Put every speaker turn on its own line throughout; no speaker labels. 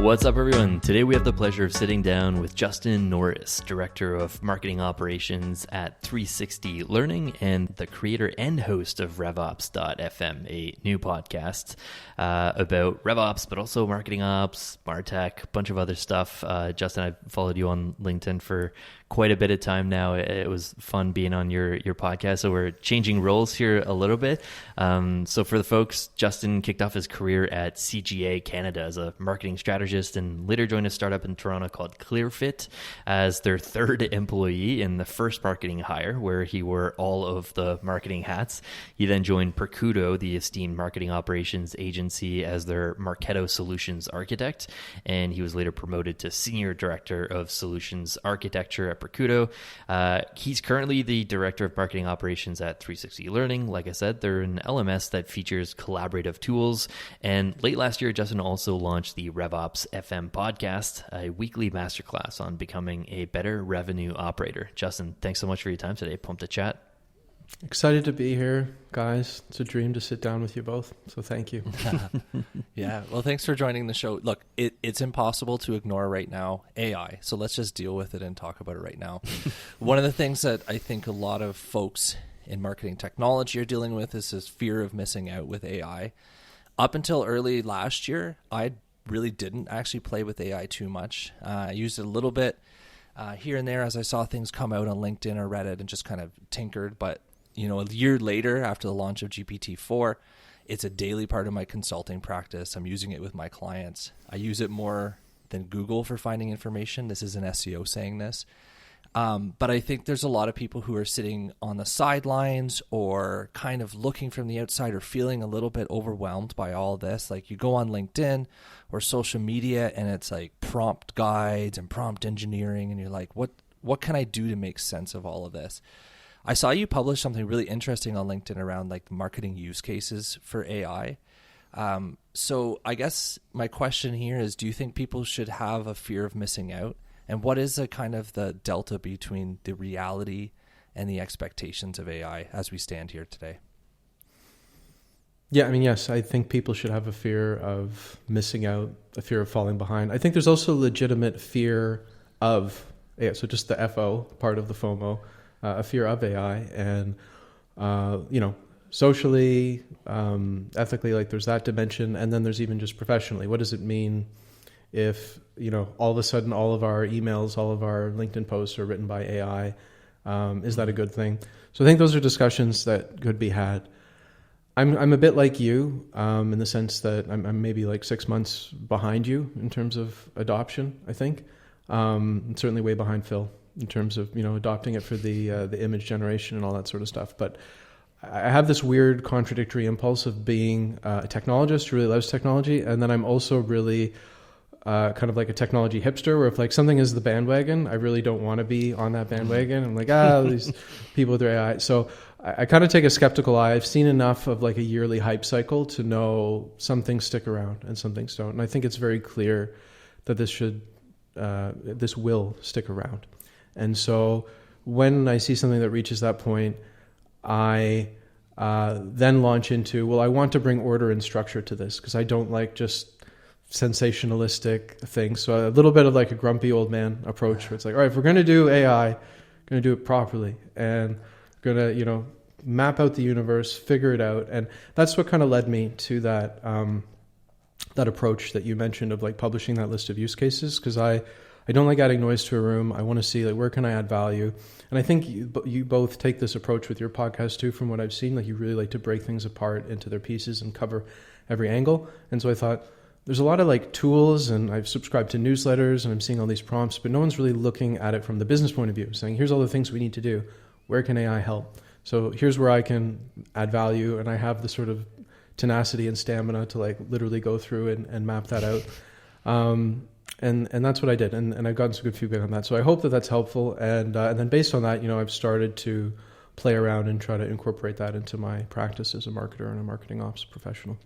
What's up, everyone? Today we have the pleasure of sitting down with Justin Norris, Director of Marketing Operations at 360 Learning and the creator and host of RevOps.fm, a new podcast about RevOps, but also marketing ops, Martech, a bunch of other stuff. Justin, I've followed you on LinkedIn for quite a bit of time now. It was fun being on your podcast. So we're changing roles here a little bit. So for the folks, Justin kicked off his career at CGA Canada as a marketing strategist and later joined a startup in Toronto called ClearFit as their third employee in the first marketing hire, where he wore all of the marketing hats. He then joined Percudo, the esteemed marketing operations agency, as their Marketo solutions architect. And he was later promoted to senior director of solutions architecture at Percudo. He's currently the director of marketing operations at 360 Learning. Like I said, they're an LMS that features collaborative tools. And late last year, Justin also launched the RevOps FM podcast, a weekly masterclass on becoming a better revenue operator. Justin, thanks so much for your time today. Pumped to chat.
Excited to be here, guys. It's a dream to sit down with you both, so thank you.
Yeah, well, thanks for joining the show. Look, it's impossible to ignore right now AI, so let's just deal with it and talk about it right now. One of the things that I think a lot of folks in marketing technology are dealing with is this fear of missing out with AI. Up until early last year, I really didn't actually play with AI too much. I used it a little bit here and there as I saw things come out on LinkedIn or Reddit and just kind of tinkered, but you know, a year later, after the launch of GPT-4, it's a daily part of my consulting practice. I'm using it with my clients. I use it more than Google for finding information. This is an SEO saying this. But I think there's a lot of people who are sitting on the sidelines or kind of looking from the outside or feeling a little bit overwhelmed by all this. Like you go on LinkedIn or social media and it's like prompt guides and prompt engineering. And you're like, what can I do to make sense of all of this? I saw you publish something really interesting on LinkedIn around like marketing use cases for AI. So I guess my question here is, do you think people should have a fear of missing out? And what is the kind of the delta between the reality and the expectations of AI as we stand here today?
Yeah, I mean, yes, I think people should have a fear of missing out, a fear of falling behind. I think there's also legitimate fear of AI, so just the FO part of the FOMO. A fear of AI, and socially, ethically, like there's that dimension, and then there's even just professionally. What does it mean if all of a sudden all of our emails, all of our LinkedIn posts are written by AI? Is that a good thing? So I think those are discussions that could be had. I'm a bit like you in the sense that I'm maybe like 6 months behind you in terms of adoption. I think certainly way behind Phil in terms of adopting it for the image generation and all that sort of stuff. But I have this weird contradictory impulse of being a technologist who really loves technology, and then I'm also really kind of like a technology hipster, where if like something is the bandwagon, I really don't want to be on that bandwagon. I'm like, these people with their AI. So I kind of take a skeptical eye. I've seen enough of like a yearly hype cycle to know some things stick around and some things don't. And I think it's very clear that this will stick around. And so when I see something that reaches that point, I then launch into, well, I want to bring order and structure to this because I don't like just sensationalistic things. So a little bit of like a grumpy old man approach where it's like, all right, if we're going to do AI, going to do it properly and going to, map out the universe, figure it out. And that's what kind of led me to that approach that you mentioned of like publishing that list of use cases, because I don't like adding noise to a room. I want to see like where can I add value. And I think you both take this approach with your podcast too, from what I've seen. Like you really like to break things apart into their pieces and cover every angle. And so I thought there's a lot of like tools, and I've subscribed to newsletters and I'm seeing all these prompts, but no one's really looking at it from the business point of view, saying here's all the things we need to do. Where can AI help? So here's where I can add value, and I have the sort of tenacity and stamina to like literally go through and map that out. And that's what I did, and I've gotten some good feedback on that. So I hope that that's helpful, and then based on that, I've started to play around and try to incorporate that into my practice as a marketer and a marketing ops professional.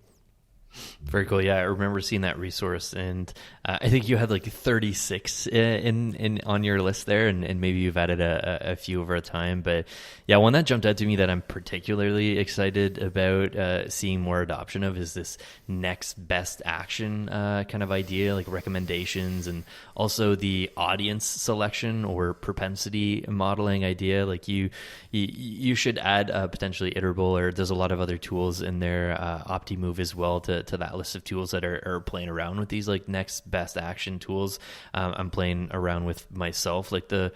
Very cool. Yeah, I remember seeing that resource, and I think you had like 36 in on your list there, and maybe you've added a few over time. But yeah, one that jumped out to me that I'm particularly excited about seeing more adoption of is this next best action kind of idea, like recommendations, and also the audience selection or propensity modeling idea. Like you should add potentially iterable, or there's a lot of other tools in there, OptiMove as well, to that list of tools that are playing around with these like next best action tools. I'm playing around with myself. Like the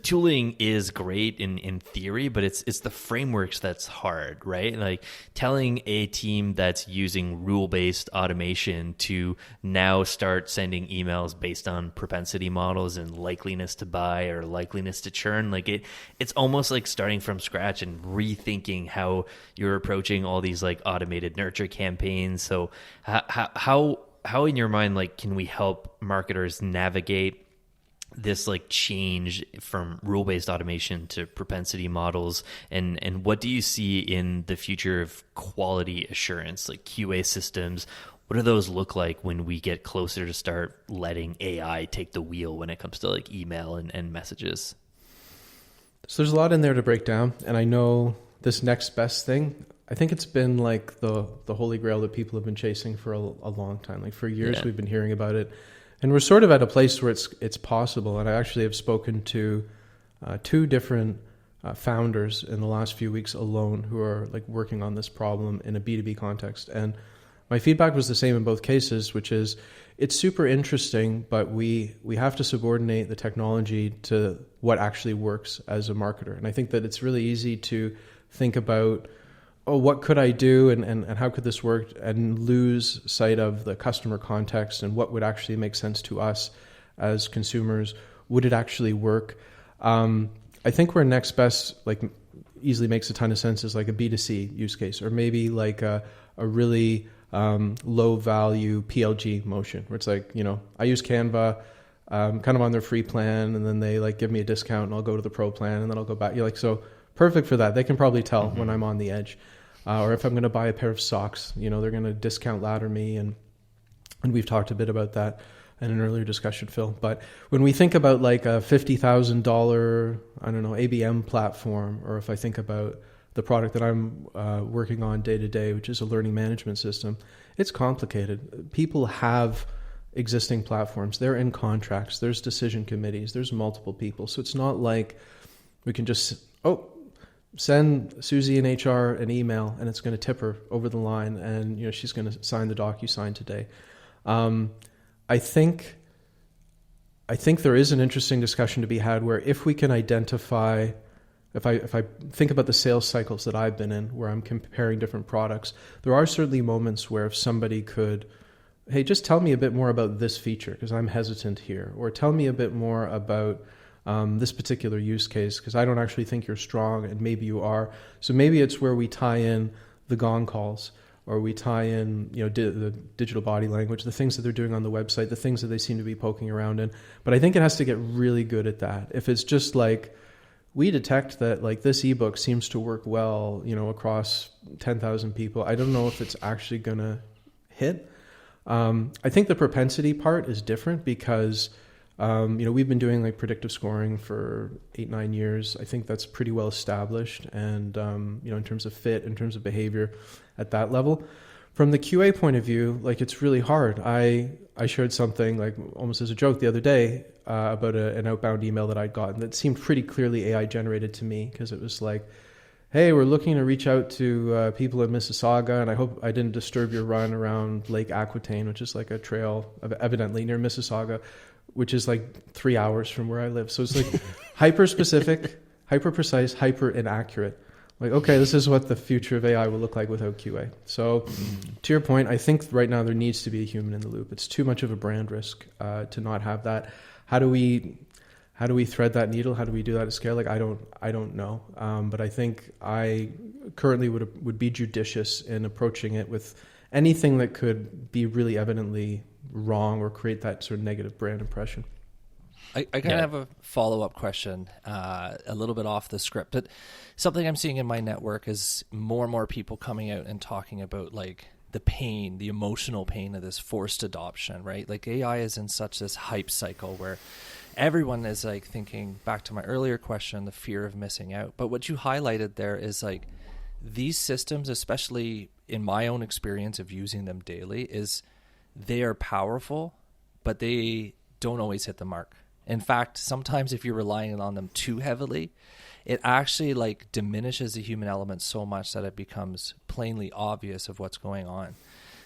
tooling is great in theory, but it's the frameworks that's hard, right? Like telling a team that's using rule-based automation to now start sending emails based on propensity models and likeliness to buy or likeliness to churn, like it's almost like starting from scratch and rethinking how you're approaching all these like automated nurture campaigns. So how in your mind, like, can we help marketers navigate this like change from rule-based automation to propensity models, and what do you see in the future of quality assurance, like QA systems? What do those look like when we get closer to start letting AI take the wheel when it comes to like email and messages?
So there's a lot in there to break down, and I know this next best thing, I think it's been like the holy grail that people have been chasing for a long time. Like for years, we've been hearing about it, and we're sort of at a place where it's possible. And I actually have spoken to two different founders in the last few weeks alone who are like working on this problem in a B2B context. And my feedback was the same in both cases, which is it's super interesting, but we have to subordinate the technology to what actually works as a marketer. And I think that it's really easy to think about, oh, what could I do and how could this work, and lose sight of the customer context and what would actually make sense to us as consumers. Would it actually work? I think where next best like easily makes a ton of sense is like a B2C use case, or maybe like a really low value PLG motion where it's like, I use Canva, kind of on their free plan, and then they like give me a discount and I'll go to the pro plan and then I'll go back. You're like, so perfect for that. They can probably tell when I'm on the edge. Or if I'm going to buy a pair of socks, they're going to discount ladder me. And we've talked a bit about that in an earlier discussion, Phil. But when we think about like a $50,000, I don't know, ABM platform, or if I think about the product that I'm working on day to day, which is a learning management system, it's complicated. People have existing platforms. They're in contracts. There's decision committees. There's multiple people. So it's not like we can just, send Susie in HR an email and it's going to tip her over the line and she's going to sign the doc you signed today. I think there is an interesting discussion to be had where if we can identify, if I think about the sales cycles that I've been in where I'm comparing different products, there are certainly moments where if somebody could, hey, just tell me a bit more about this feature because I'm hesitant here, or tell me a bit more about this particular use case because I don't actually think you're strong and maybe you are. So maybe it's where we tie in the gong calls, or we tie in the digital body language, the things that they're doing on the website, the things that they seem to be poking around in. But I think it has to get really good at that. If it's just like we detect that like this ebook seems to work well across 10,000 people, I don't know if it's actually going to hit. I think the propensity part is different because we've been doing like predictive scoring for 8-9 years. I think that's pretty well established, and in terms of fit, in terms of behavior at that level. From the QA point of view, like it's really hard. I shared something like almost as a joke the other day about an outbound email that I'd gotten that seemed pretty clearly AI generated to me, because it was like, hey, we're looking to reach out to people in Mississauga, and I hope I didn't disturb your run around Lake Aquitaine, which is like a trail evidently near Mississauga, which is like 3 hours from where I live. So it's like hyper specific, hyper precise, hyper inaccurate. Like, okay, this is what the future of AI will look like without QA. So to your point, I think right now there needs to be a human in the loop. It's too much of a brand risk to not have that. How do we thread that needle? How do we do that at scale? Like, I don't know. But I think I currently would be judicious in approaching it with anything that could be really evidently wrong or create that sort of negative brand impression.
I kind of have a follow-up question, a little bit off the script, but something I'm seeing in my network is more and more people coming out and talking about like pain, the emotional pain of this forced adoption, right? Like AI is in such this hype cycle where everyone is like thinking, back to my earlier question, the fear of missing out. But what you highlighted there is like these systems, especially in my own experience of using them daily, is they are powerful, but they don't always hit the mark. In fact, sometimes if you're relying on them too heavily, it actually like diminishes the human element so much that it becomes plainly obvious of what's going on.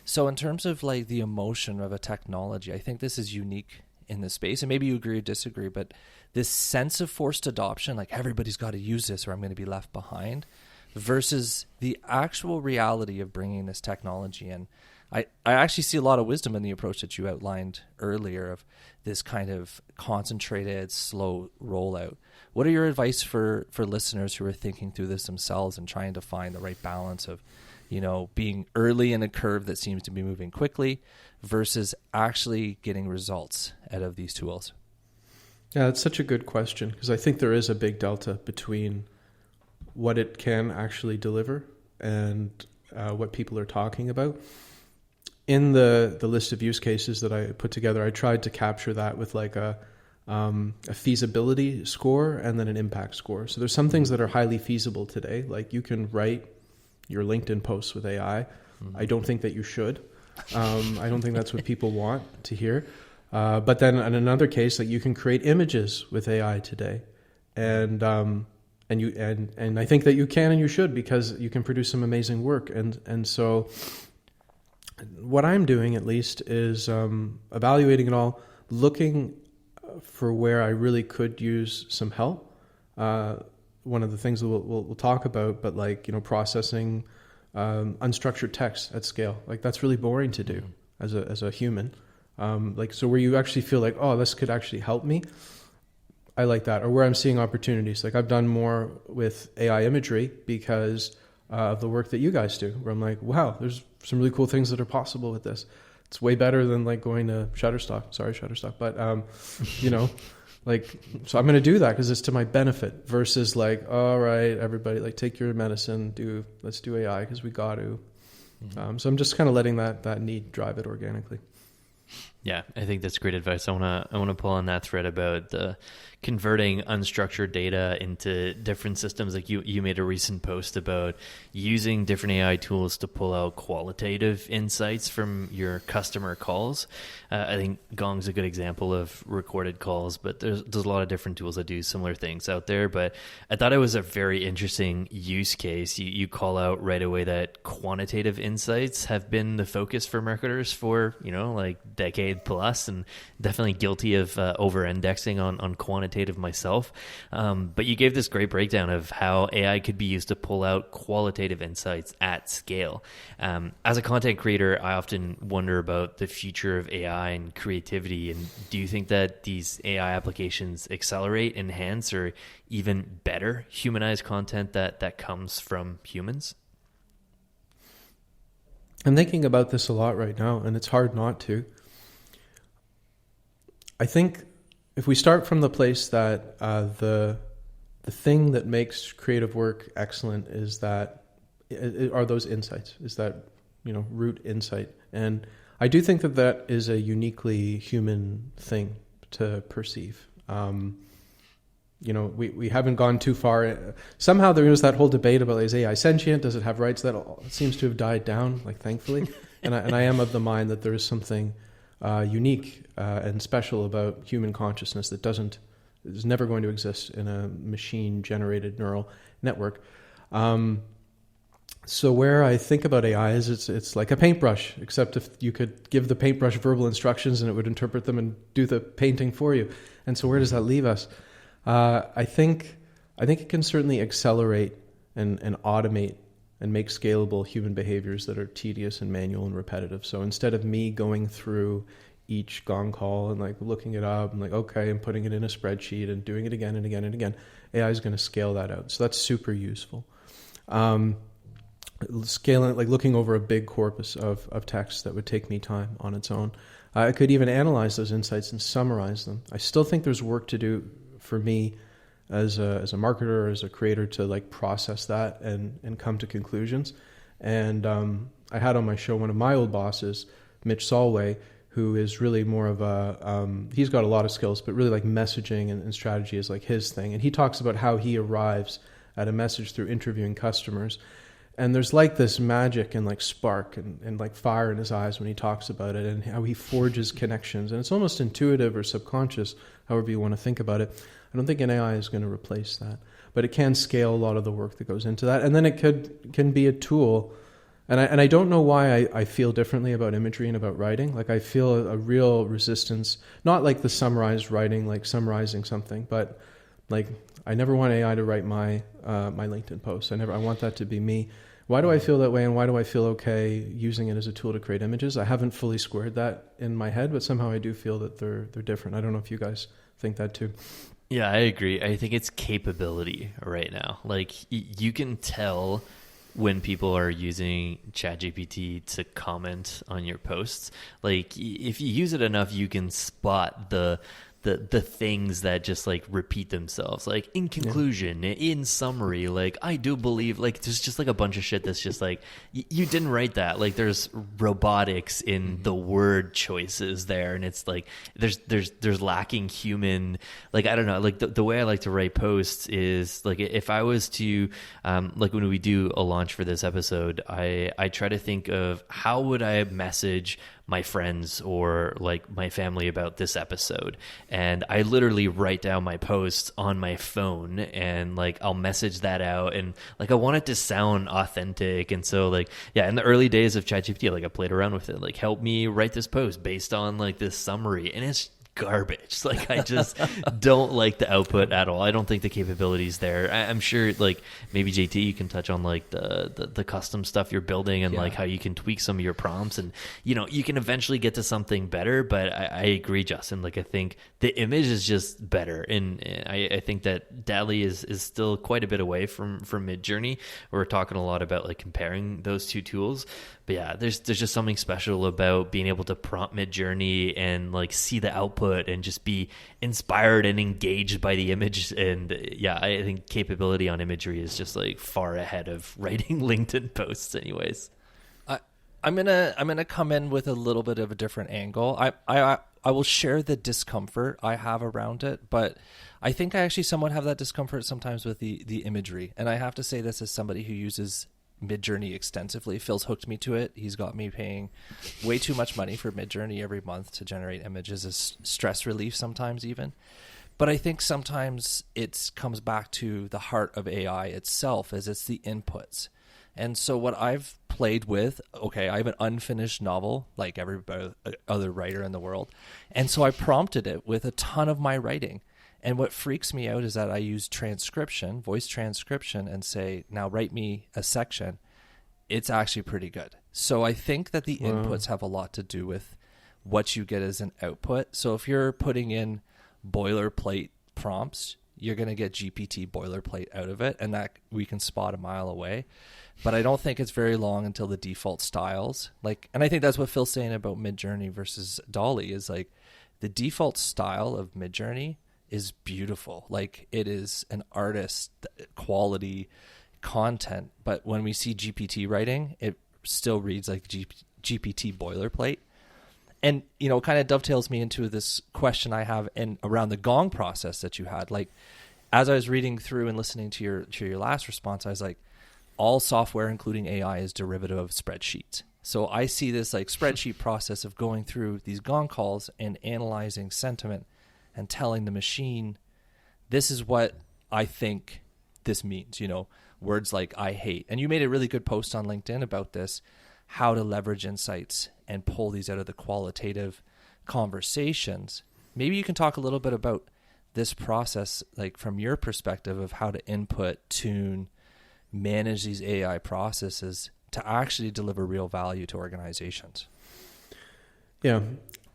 So in terms of like the emotion of a technology, I think this is unique in this space, and maybe you agree or disagree, but this sense of forced adoption, like everybody's got to use this or I'm going to be left behind, versus the actual reality of bringing this technology in. I actually see a lot of wisdom in the approach that you outlined earlier of this kind of concentrated, slow rollout. What are your advice for listeners who are thinking through this themselves and trying to find the right balance of, you know, being early in a curve that seems to be moving quickly versus actually getting results out of these tools?
Yeah, that's such a good question, because I think there is a big delta between what it can actually deliver and what people are talking about. In the list of use cases that I put together, I tried to capture that with like a feasibility score and then an impact score. So there's some things that are highly feasible today, like you can write your LinkedIn posts with AI. I don't think that you should. I don't think that's what people want to hear. But then in another case, like you can create images with AI today, and I think that you can and you should, because you can produce some amazing work. And so what I'm doing at least is evaluating it all, looking for where I really could use some help. One of the things that we'll talk about, but like, you know, processing unstructured text at scale, like that's really boring to do as a human. Like, so where you actually feel like, oh, this could actually help me, I like that. Or where I'm seeing opportunities. Like I've done more with AI imagery because of the work that you guys do, where I'm like, wow, there's some really cool things that are possible with this. It's way better than like going to Shutterstock. Sorry, Shutterstock. But, you know, like, so I'm going to do that because it's to my benefit, versus like, all right, everybody, like take your medicine, let's do AI because we got to. So I'm just kind of letting that need drive it organically.
Yeah, I think that's great advice. I want to pull on that thread about the converting unstructured data into different systems. Like you made a recent post about using different AI tools to pull out qualitative insights from your customer calls. I think Gong's a good example of recorded calls, but there's a lot of different tools that do similar things out there. But I thought it was a very interesting use case. You call out right away that quantitative insights have been the focus for marketers for, you know, like decade plus, and definitely guilty of over-indexing on quantitative myself. But you gave this great breakdown of how AI could be used to pull out qualitative insights at scale. As a content creator, I often wonder about the future of AI and creativity. And do you think that these AI applications accelerate, enhance, or even better humanize content that comes from humans?
I'm thinking about this a lot right now, and it's hard not to. I think if we start from the place that the thing that makes creative work excellent is that are those insights, is that, you know, root insight. And I do think that is a uniquely human thing to perceive. You know, we haven't gone too far. Somehow there is that whole debate about, is AI sentient? Does it have rights? That seems to have died down, like, thankfully. and I am of the mind that there is something unique and special about human consciousness that is never going to exist in a machine-generated neural network. So where I think about AI is it's like a paintbrush, except if you could give the paintbrush verbal instructions and it would interpret them and do the painting for you. And so where does that leave us? I think it can certainly accelerate and automate and make scalable human behaviors that are tedious and manual and repetitive. So instead of me going through each Gong call and like looking it up and like, okay, and putting it in a spreadsheet and doing it again and again and again, AI is going to scale that out. So that's super useful. Scaling, like looking over a big corpus of text that would take me time on its own. I could even analyze those insights and summarize them. I still think there's work to do for me as a marketer or as a creator to like process that and come to conclusions. And I had on my show one of my old bosses, Mitch Solway, who is really more of a, he's got a lot of skills, but really like messaging and strategy is like his thing. And he talks about how he arrives at a message through interviewing customers. And there's like this magic and like spark and like fire in his eyes when he talks about it, and how he forges connections. And it's almost intuitive or subconscious, however you want to think about it. I don't think an AI is going to replace that, but it can scale a lot of the work that goes into that. And then it can be a tool. And I don't know why I feel differently about imagery and about writing. Like I feel a real resistance, not like the summarized writing, like summarizing something, but like I never want AI to write my my LinkedIn post. I want that to be me. Why do I feel that way, and why do I feel okay using it as a tool to create images? I haven't fully squared that in my head, but somehow I do feel that they're different. I don't know if you guys think that too.
Yeah, I agree. I think it's capability right now. Like you can tell when people are using ChatGPT to comment on your posts. Like if you use it enough, you can spot the things that just like repeat themselves. Like in conclusion, in summary, like I do believe, like there's just like a bunch of shit that's just like you didn't write that. Like there's robotics in the word choices there, and it's like there's lacking human, like I don't know, like the way I like to write posts is like if I was to like when we do a launch for this episode, I try to think of how would I message my friends or like my family about this episode, and I literally write down my posts on my phone, and like I'll message that out, and like I want it to sound authentic. And so like in the early days of ChatGPT, like I played around with it, like help me write this post based on like this summary, and it's garbage. Like I just don't like the output at all. I don't think the capability's there. I'm sure like maybe JT, you can touch on like the custom stuff you're building and like how you can tweak some of your prompts, and you know you can eventually get to something better. But I agree, Justin, like I think the image is just better, and I think that DALL-E is still quite a bit away from Midjourney. We're talking a lot about like comparing those two tools. But yeah, there's just something special about being able to prompt Midjourney and like see the output and just be inspired and engaged by the image. And yeah, I think capability on imagery is just like far ahead of writing LinkedIn posts anyways.
I'm gonna come in with a little bit of a different angle. I will share the discomfort I have around it, but I think I actually somewhat have that discomfort sometimes with the imagery. And I have to say this as somebody who uses Midjourney extensively. Phil's hooked me to it. He's got me paying way too much money for Midjourney every month to generate images as stress relief sometimes even. But I think sometimes it comes back to the heart of AI itself, as it's the inputs. And so what I've played with, okay, I have an unfinished novel like every other writer in the world. And so I prompted it with a ton of my writing. And what freaks me out is that I use transcription, voice transcription, and say, now write me a section. It's actually pretty good. So I think that the inputs have a lot to do with what you get as an output. So if you're putting in boilerplate prompts, you're going to get GPT boilerplate out of it, and that we can spot a mile away. But I don't think it's very long until the default styles, like, and I think that's what Phil's saying about Midjourney versus DALL-E is like the default style of Midjourney is beautiful. Like it is an artist quality content, but when we see GPT writing, it still reads like GPT boilerplate. And, you know, kind of dovetails me into this question I have in around the Gong process that you had. Like, as I was reading through and listening to your last response, I was like, all software, including AI, is derivative of spreadsheets. So I see this like spreadsheet process of going through these Gong calls and analyzing sentiment and telling the machine, this is what I think this means, you know, words like I hate. And you made a really good post on LinkedIn about this, how to leverage insights and pull these out of the qualitative conversations. Maybe you can talk a little bit about this process, like from your perspective of how to input, tune, manage these AI processes to actually deliver real value to organizations.
Yeah.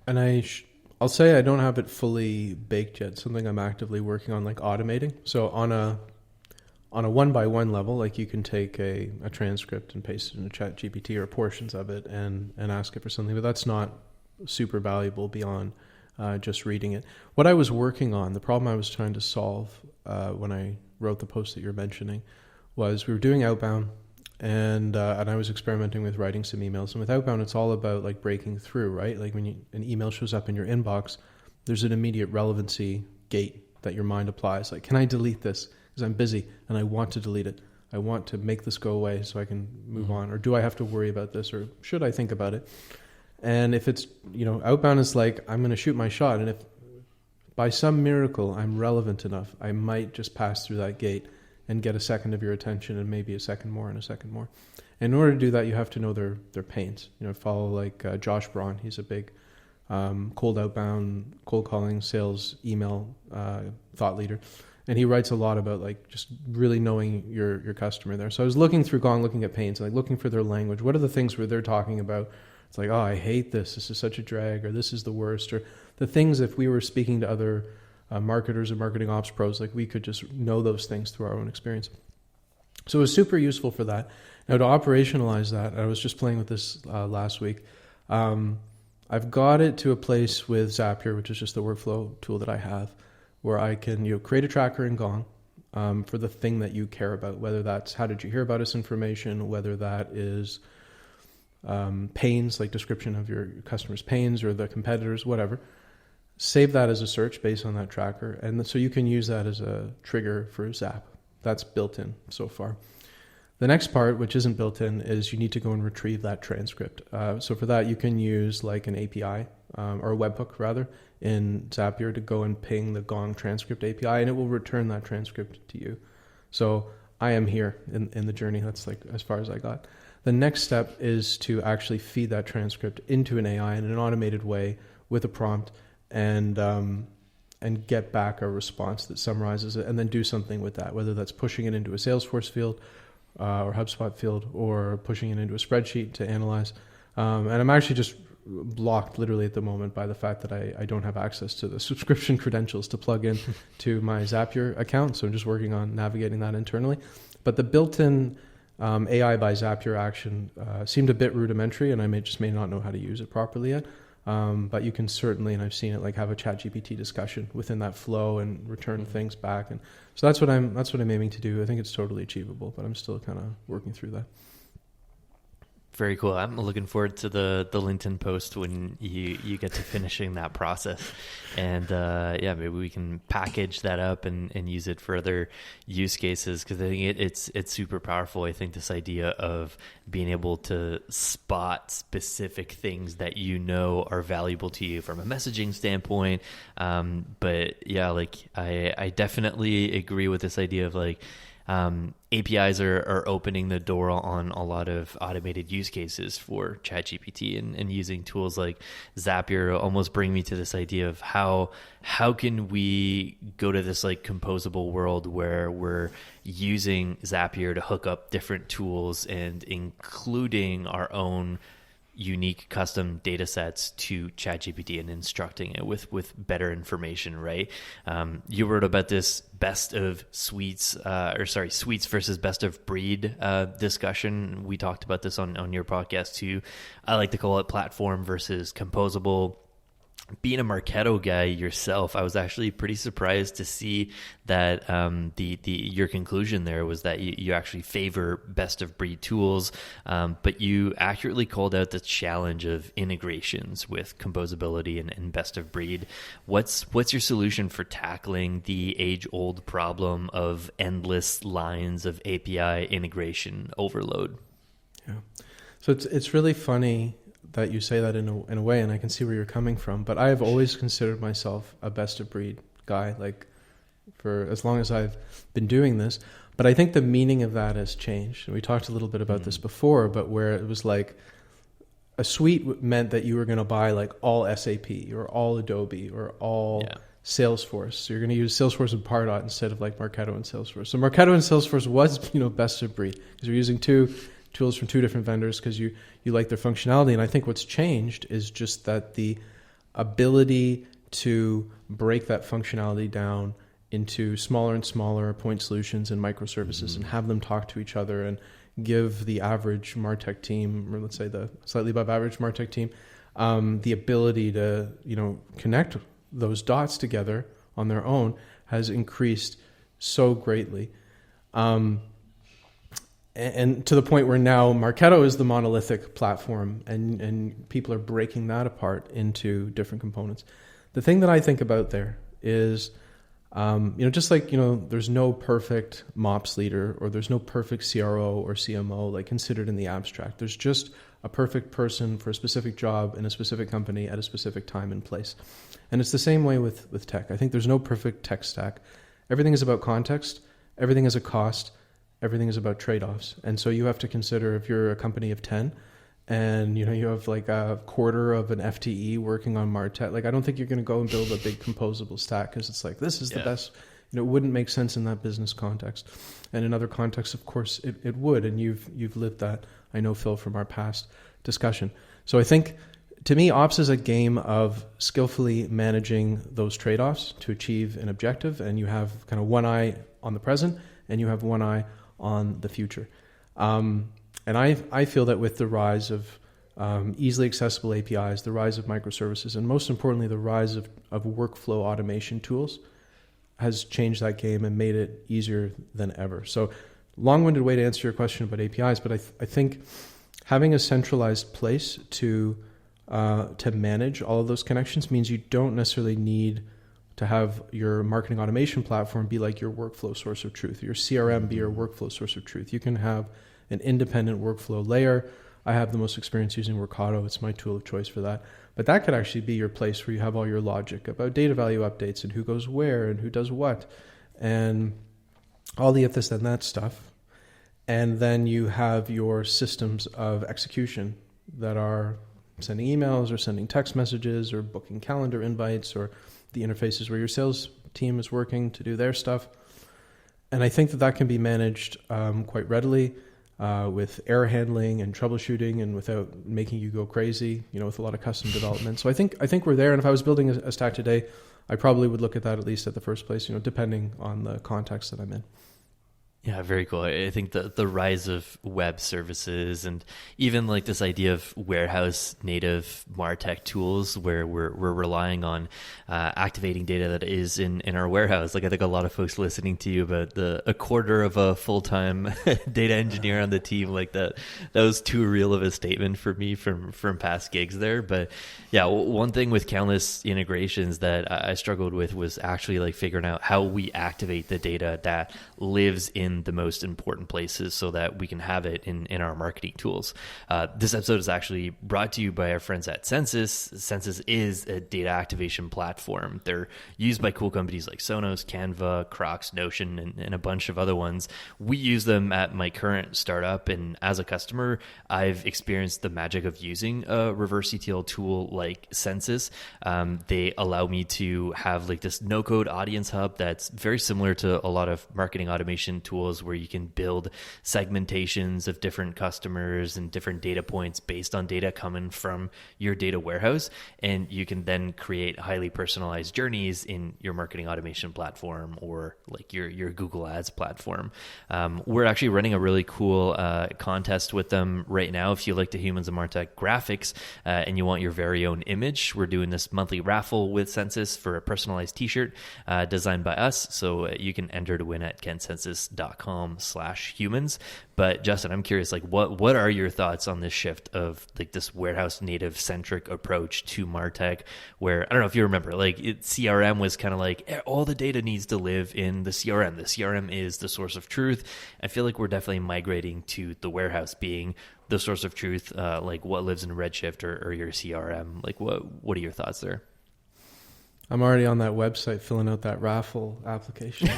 And I'll say I don't have it fully baked yet. Something I'm actively working on, like automating. So on a one-by-one level, like you can take a transcript and paste it into ChatGPT or portions of it and ask it for something, but that's not super valuable beyond just reading it. What I was working on, the problem I was trying to solve when I wrote the post that you're mentioning, was we were doing outbound, and I was experimenting with writing some emails. And with outbound, it's all about like breaking through, right? Like when an email shows up in your inbox, there's an immediate relevancy gate that your mind applies. Like, can I delete this? Because I'm busy and I want to delete it. I want to make this go away so I can move on. Or do I have to worry about this? Or should I think about it? And if it's, outbound is like, I'm going to shoot my shot. And if by some miracle I'm relevant enough, I might just pass through that gate and get a second of your attention, and maybe a second more and a second more. And in order to do that, you have to know their pains. Follow like Josh Braun. He's a big cold outbound, cold calling, sales, email thought leader. And he writes a lot about like just really knowing your customer there. So I was looking through Gong, looking at pains, like looking for their language. What are the things where they're talking about? It's like, oh, I hate this. This is such a drag, or this is the worst, or the things. If we were speaking to other marketers or marketing ops pros, like we could just know those things through our own experience. So it was super useful for that. Now to operationalize that, I was just playing with this last week. I've got it to a place with Zapier, which is just the workflow tool that I have, where I can create a tracker in Gong for the thing that you care about, whether that's how did you hear about us information, whether that is pains, like description of your customer's pains or the competitors, whatever. Save that as a search based on that tracker. And so you can use that as a trigger for Zap. That's built in so far. The next part, which isn't built in, is you need to go and retrieve that transcript. So for that, you can use like an API or a webhook rather in Zapier to go and ping the Gong transcript API, and it will return that transcript to you. So I am here in the journey. That's like as far as I got. The next step is to actually feed that transcript into an AI in an automated way with a prompt, and get back a response that summarizes it, and then do something with that, whether that's pushing it into a Salesforce field or HubSpot field, or pushing it into a spreadsheet to analyze. And I'm actually just blocked literally at the moment by the fact that I don't have access to the subscription credentials to plug in to my Zapier account. So I'm just working on navigating that internally. But the built-in AI by Zapier action seemed a bit rudimentary, and I may not know how to use it properly yet. But you can certainly, and I've seen it, like have a ChatGPT discussion within that flow and return things back. And so that's what I'm aiming to do. I think it's totally achievable, but I'm still kind of working through that.
Very cool. I'm looking forward to the LinkedIn post when you get to finishing that process. And maybe we can package that up and use it for other use cases, because I think it's super powerful. I think this idea of being able to spot specific things that are valuable to you from a messaging standpoint. But yeah, like I definitely agree with this idea of like, APIs are opening the door on a lot of automated use cases for ChatGPT, and using tools like Zapier almost bring me to this idea of how can we go to this like composable world where we're using Zapier to hook up different tools and including our own unique custom data sets to ChatGPT and instructing it with better information, right? You wrote about this best of suites versus best of breed discussion. We talked about this on your podcast too. I like to call it platform versus composable. Being a Marketo guy yourself, I was actually pretty surprised to see that your conclusion there was that you actually favor best of breed tools, but you accurately called out the challenge of integrations with composability and best of breed. What's your solution for tackling the age-old problem of endless lines of API integration overload?
Yeah, so it's really funny that you say that in a way, and I can see where you're coming from. But I have always considered myself a best of breed guy, like for as long as I've been doing this. But I think the meaning of that has changed. And we talked a little bit about this before, but where it was like a suite meant that you were going to buy like all SAP or all Adobe or all Salesforce. So you're going to use Salesforce and Pardot instead of like Marketo and Salesforce. So Marketo and Salesforce was, best of breed because you're using two tools from two different vendors because you like their functionality. And I think what's changed is just that the ability to break that functionality down into smaller and smaller point solutions and microservices and have them talk to each other and give the average Martech team, or let's say the slightly above average Martech team, the ability to, connect those dots together on their own has increased so greatly. and to the point where now Marketo is the monolithic platform, and people are breaking that apart into different components. The thing that I think about there is, just like, there's no perfect MOPS leader, or there's no perfect CRO or CMO, like, considered in the abstract. There's just a perfect person for a specific job in a specific company at a specific time and place. And it's the same way with tech. I think there's no perfect tech stack. Everything is about context. Everything is a cost. Everything is about trade-offs. And so you have to consider, if you're a company of 10 and you have like a quarter of an FTE working on Martech, like, I don't think you're going to go and build a big composable stack, because it's like, this is the best. It wouldn't make sense in that business context. And in other contexts, of course, it would. And you've lived that, I know, Phil, from our past discussion. So I think, to me, ops is a game of skillfully managing those trade-offs to achieve an objective. And you have kind of one eye on the present, and you have one eye on the future. And I feel that with the rise of easily accessible APIs, the rise of microservices, and most importantly, the rise of workflow automation tools, has changed that game and made it easier than ever. So, long-winded way to answer your question about APIs, but I think having a centralized place to manage all of those connections means you don't necessarily need to have your marketing automation platform be like your workflow source of truth, your CRM be your workflow source of truth. You can have an independent workflow layer. I have the most experience using Workato. It's my tool of choice for that. But that could actually be your place where you have all your logic about data value updates and who goes where and who does what and all the if this then that stuff. And then you have your systems of execution that are sending emails or sending text messages or booking calendar invites, or the interfaces where your sales team is working to do their stuff. And I think that can be managed quite readily with error handling and troubleshooting, and without making you go crazy, with a lot of custom development. So I think we're there. And if I was building a stack today, I probably would look at that, at least at the first place, depending on the context that I'm in.
Yeah, very cool. I think the rise of web services, and even like this idea of warehouse native Martech tools, where we're relying on activating data that is in our warehouse. Like, I think a lot of folks listening to you about a quarter of a full-time data engineer on the team, like that was too real of a statement for me from past gigs there. But yeah, one thing with countless integrations that I struggled with was actually like figuring out how we activate the data that lives in the most important places so that we can have it in our marketing tools. This episode is actually brought to you by our friends at Census. Census is a data activation platform. They're used by cool companies like Sonos, Canva, Crocs, Notion, and a bunch of other ones. We use them at my current startup, and as a customer, I've experienced the magic of using a reverse ETL tool like Census. They allow me to have like this no-code audience hub that's very similar to a lot of marketing automation tools, where you can build segmentations of different customers and different data points based on data coming from your data warehouse. And you can then create highly personalized journeys in your marketing automation platform, or like your Google Ads platform. We're actually running a really cool contest with them right now. If you like the Humans of Martech graphics and you want your very own image, we're doing this monthly raffle with Census for a personalized t-shirt designed by us. So you can enter to win at kencensus.com/humans. But Justin, I'm curious, like, what are your thoughts on this shift of like this warehouse native centric approach to Martech, where, I don't know if you remember, like CRM was kind of like all the data needs to live in the CRM. The CRM is the source of truth. I feel like we're definitely migrating to the warehouse being the source of truth, like what lives in Redshift or your CRM. Like, what are your thoughts there?
I'm already on that website filling out that raffle application.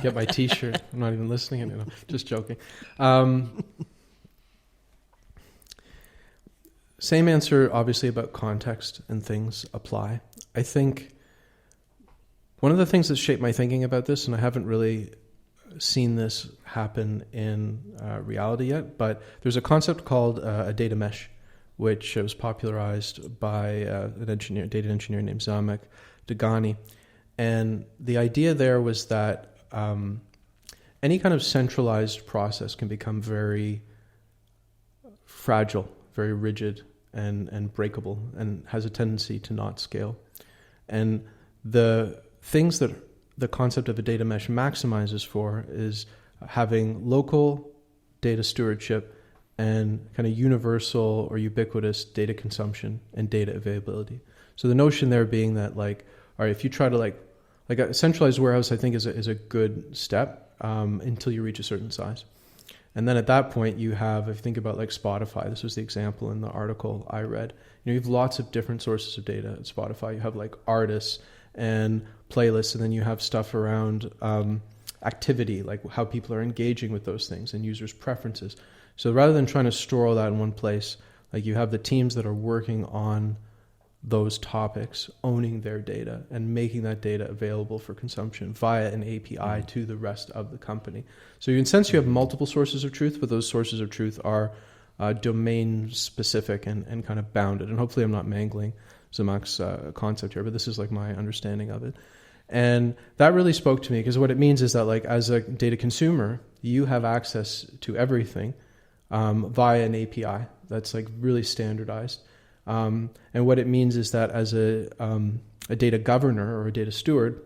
Get my t-shirt. I'm not even listening. Just joking. Same answer, obviously, about context and things apply. I think one of the things that shaped my thinking about this, and I haven't really seen this happen in reality yet, but there's a concept called a data mesh, which was popularized by an data engineer named Zamek Dagani. And the idea there was that any kind of centralized process can become very fragile, very rigid, and breakable, and has a tendency to not scale. And the things that the concept of a data mesh maximizes for is having local data stewardship, and kind of universal or ubiquitous data consumption and data availability. So the notion there being that, like, all right, if you try to like a centralized warehouse, I think is a good step until you reach a certain size. And then at that point you have, if you think about like Spotify, this was the example in the article I read, you have lots of different sources of data at Spotify. You have like artists and playlists, and then you have stuff around activity, like how people are engaging with those things and users' preferences. So rather than trying to store all that in one place, like you have the teams that are working on those topics, owning their data and making that data available for consumption via an API to the rest of the company. So in a sense, you have multiple sources of truth, but those sources of truth are domain specific and kind of bounded. And hopefully I'm not mangling Zhamak's concept here, but this is like my understanding of it. And that really spoke to me, because what it means is that, like, as a data consumer, you have access to everything via an API that's like really standardized. And what it means is that as a data governor or a data steward,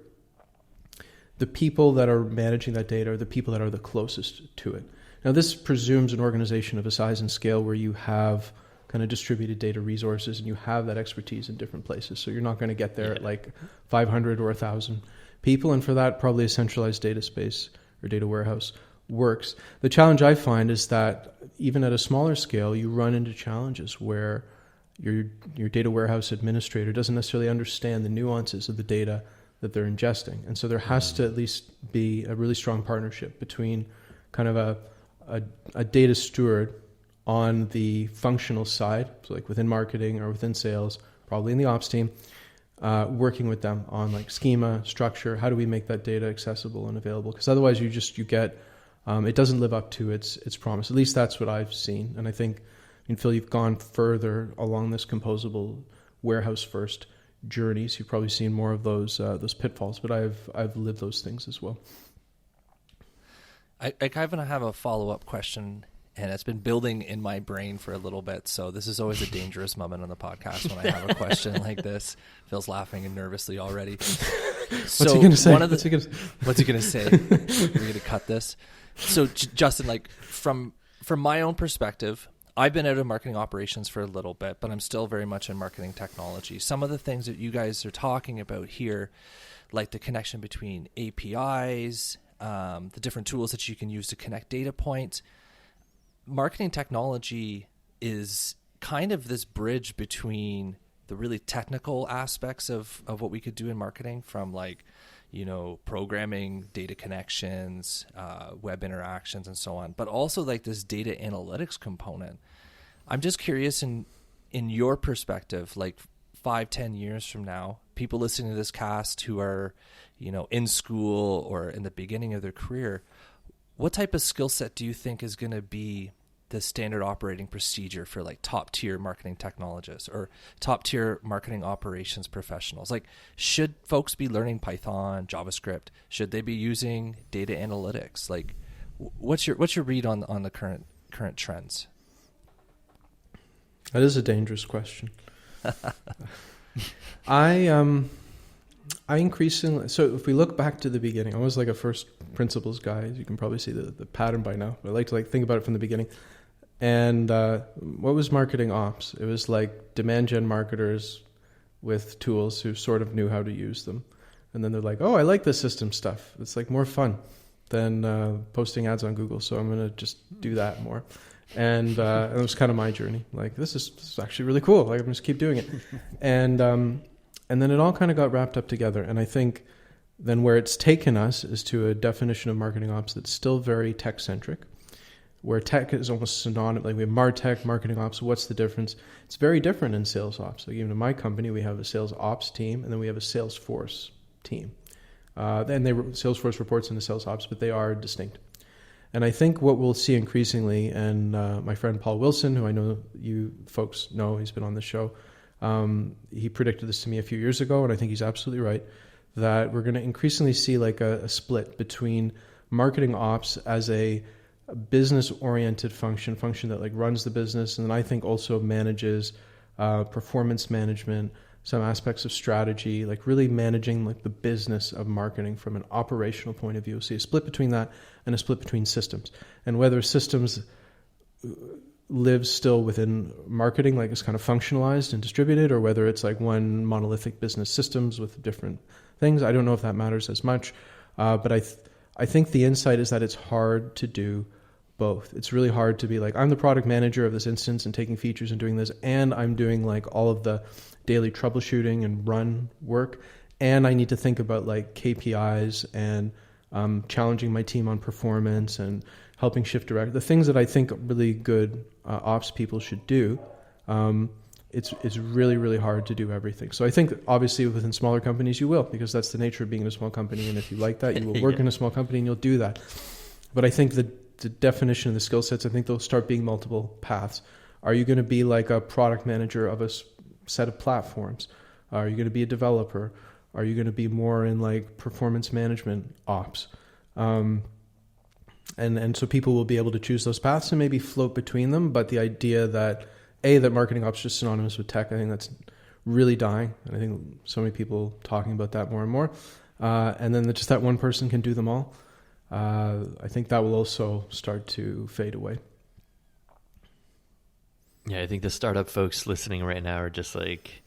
the people that are managing that data are the people that are the closest to it. Now, this presumes an organization of a size and scale where you have kind of distributed data resources and you have that expertise in different places. So you're not going to get there at like 500 or 1,000 people. And for that, probably a centralized data space or data warehouse works. The challenge I find is that even at a smaller scale, you run into challenges where your data warehouse administrator doesn't necessarily understand the nuances of the data that they're ingesting. And so there has to at least be a really strong partnership between kind of a data steward on the functional side, so like within marketing or within sales, probably in the ops team, working with them on like schema, structure, how do we make that data accessible and available? Because otherwise you get, it doesn't live up to its promise. At least that's what I've seen. And I think, Phil, you've gone further along this composable warehouse first journey, so you've probably seen more of those pitfalls, but I've lived those things as well.
I kind of have a follow-up question, and it's been building in my brain for a little bit, so this is always a dangerous moment on the podcast when I have a question like this. Phil's laughing and nervously already.
What's he going to say?
What's he going to say? We're going to cut this. So, Justin, like from my own perspective, I've been out of marketing operations for a little bit, but I'm still very much in marketing technology. Some of the things that you guys are talking about here, like the connection between APIs, the different tools that you can use to connect data points, marketing technology is kind of this bridge between the really technical aspects of what we could do in marketing, from like, programming, data connections, web interactions, and so on, but also like this data analytics component. I'm just curious in your perspective, like 5-10 years from now, people listening to this cast who are, in school or in the beginning of their career, what type of skill set do you think is going to be the standard operating procedure for like top tier marketing technologists or top tier marketing operations professionals? Like, should folks be learning Python, JavaScript? Should they be using data analytics? Like, what's your read on the current trends?
That is a dangerous question. I increasingly, so if we look back to the beginning, I was like a first principles guy. You can probably see the pattern by now, but I like to think about it from the beginning. And what was marketing ops? It was like demand gen marketers with tools who sort of knew how to use them. And then they're like, oh, I like this system stuff. It's like more fun than posting ads on Google. So I'm going to just do that more. And it was kind of my journey. Like, this is actually really cool. Like, I'm going to keep doing it. And then it all kind of got wrapped up together. And I think then where it's taken us is to a definition of marketing ops that's still very tech-centric, where tech is almost synonymous. Like, we have Martech, marketing ops. What's the difference? It's very different in sales ops. Like, even in my company, we have a sales ops team, and then we have a Salesforce team. And Salesforce reports into sales ops, but they are distinct. And I think what we'll see increasingly, and my friend Paul Wilson, who I know you folks know, he's been on the show, he predicted this to me a few years ago, and I think he's absolutely right, that we're going to increasingly see like a split between marketing ops as a business-oriented function that like runs the business, and then I think also manages performance management, some aspects of strategy, like really managing like the business of marketing from an operational point of view. See a split between that and a split between systems, and whether systems lives still within marketing, like it's kind of functionalized and distributed, or whether it's like one monolithic business systems with different things. I don't know if that matters as much, but I think the insight is that it's hard to do both. It's really hard to be like, I'm the product manager of this instance and taking features and doing this, and I'm doing like all of the daily troubleshooting and run work, and I need to think about like KPIs and challenging my team on performance and helping shift direct, the things that I think really good ops people should do. It's really, really hard to do everything. So I think obviously within smaller companies you will, because that's the nature of being in a small company, and if you like that, you will work in a small company and you'll do that. But I think the definition of the skill sets, I think they'll start being multiple paths. Are you going to be like a product manager of a set of platforms? Are you going to be a developer? Are you going to be more in like performance management ops? And so people will be able to choose those paths and maybe float between them. But the idea that that marketing ops is just synonymous with tech, I think that's really dying. And I think so many people talking about that more and more. And then just that one person can do them all. I think that will also start to fade away.
Yeah, I think the startup folks listening right now are just like,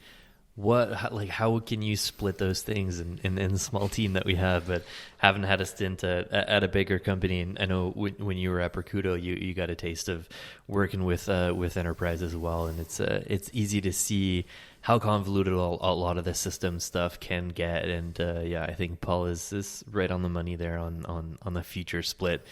how can you split those things in the small team that we have, but haven't had a stint at a bigger company. And I know when you were at Percudo, you got a taste of working with enterprise as well, and it's easy to see how convoluted a lot of the system stuff can get. And I think Paul is right on the money there on the future split.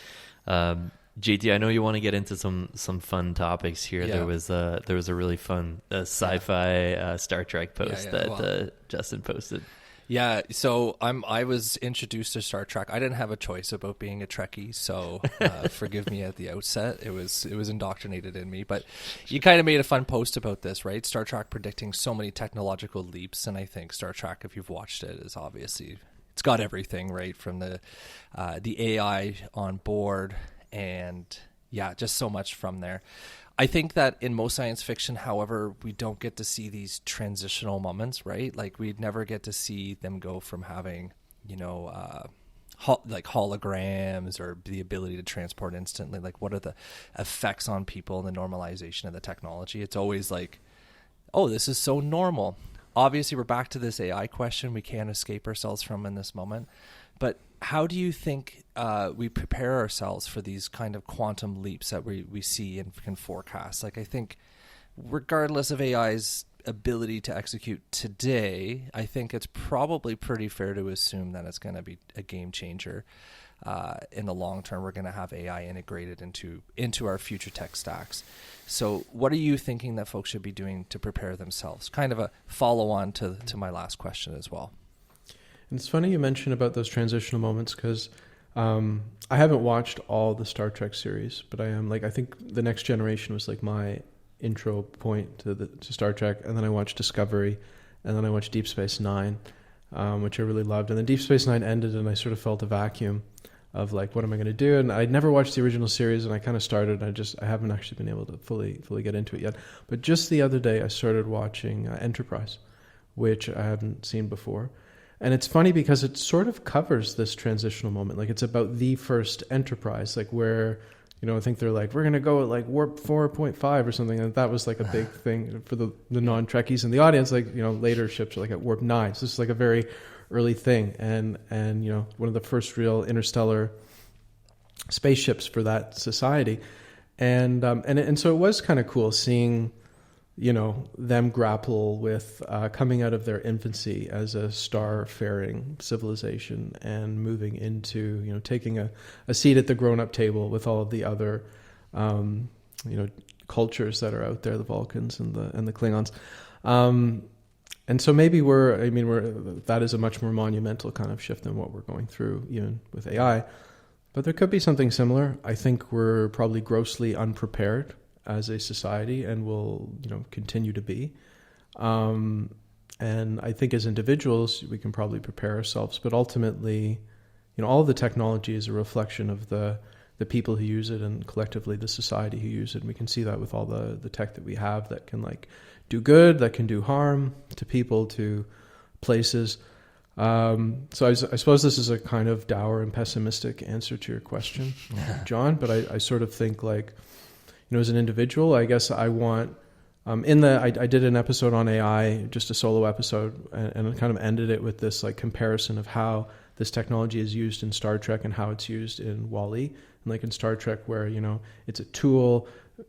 JT, I know you want to get into some that topics here. Yeah. There was a really fun sci-fi Star Trek post that Justin posted.
Yeah, so I was introduced to Star Trek. I didn't have a choice about being a Trekkie, so forgive me at the outset. It was indoctrinated in me. But you kind of made a fun post about this, right? Star Trek predicting so many technological leaps, and I think Star Trek, if you've watched it, is obviously it's got everything, right, from the AI on board. And just so much from there. I think that in most science fiction, however, we don't get to see these transitional moments, right? Like we'd never get to see them go from having, like holograms or the ability to transport instantly. Like what are the effects on people and the normalization of the technology? It's always like, oh, this is so normal. Obviously, we're back to this AI question we can't escape ourselves from in this moment. But how do you think we prepare ourselves for these kind of quantum leaps that we see and can forecast? Like I think regardless of AI's ability to execute today, I think it's probably pretty fair to assume that it's going to be a game changer. In the long term, we're going to have AI integrated into our future tech stacks. So what are you thinking that folks should be doing to prepare themselves? Kind of a follow-on to my last question as well.
And it's funny you mentioned about those transitional moments because I haven't watched all the Star Trek series, but I think The Next Generation was like my intro point to Star Trek, and then I watched Discovery, and then I watched Deep Space Nine, which I really loved. And then Deep Space Nine ended, and I sort of felt a vacuum of like, what am I going to do? And I'd never watched the original series, and I kind of started. I haven't actually been able to fully get into it yet. But just the other day, I started watching Enterprise, which I hadn't seen before. And it's funny because it sort of covers this transitional moment. Like it's about the first Enterprise, like where, I think they're like, we're going to go at like warp 4.5 or something. And that was like a big thing for the non-Trekkies in the audience. Like, later ships are like at warp 9. So this is like a very early thing. And one of the first real interstellar spaceships for that society. And so it was kind of cool seeing, them grapple with coming out of their infancy as a star-faring civilization and moving into, taking a seat at the grown-up table with all of the other, cultures that are out there, the Vulcans and the Klingons. And so maybe that is a much more monumental kind of shift than what we're going through even with AI. But there could be something similar. I think we're probably grossly unprepared as a society and will, continue to be. And I think as individuals, we can probably prepare ourselves. But ultimately, all of the technology is a reflection of the the people who use it and collectively the society who use it. And we can see that with all the tech that we have that can like do good, that can do harm to people, to places. So I suppose this is a kind of dour and pessimistic answer to your question, John, but I sort of think like, as an individual, I guess I want, I did an episode on AI, just a solo episode, and I kind of ended it with this like comparison of how this technology is used in Star Trek and how it's used in WALL-E. And like in Star Trek where, it's a tool,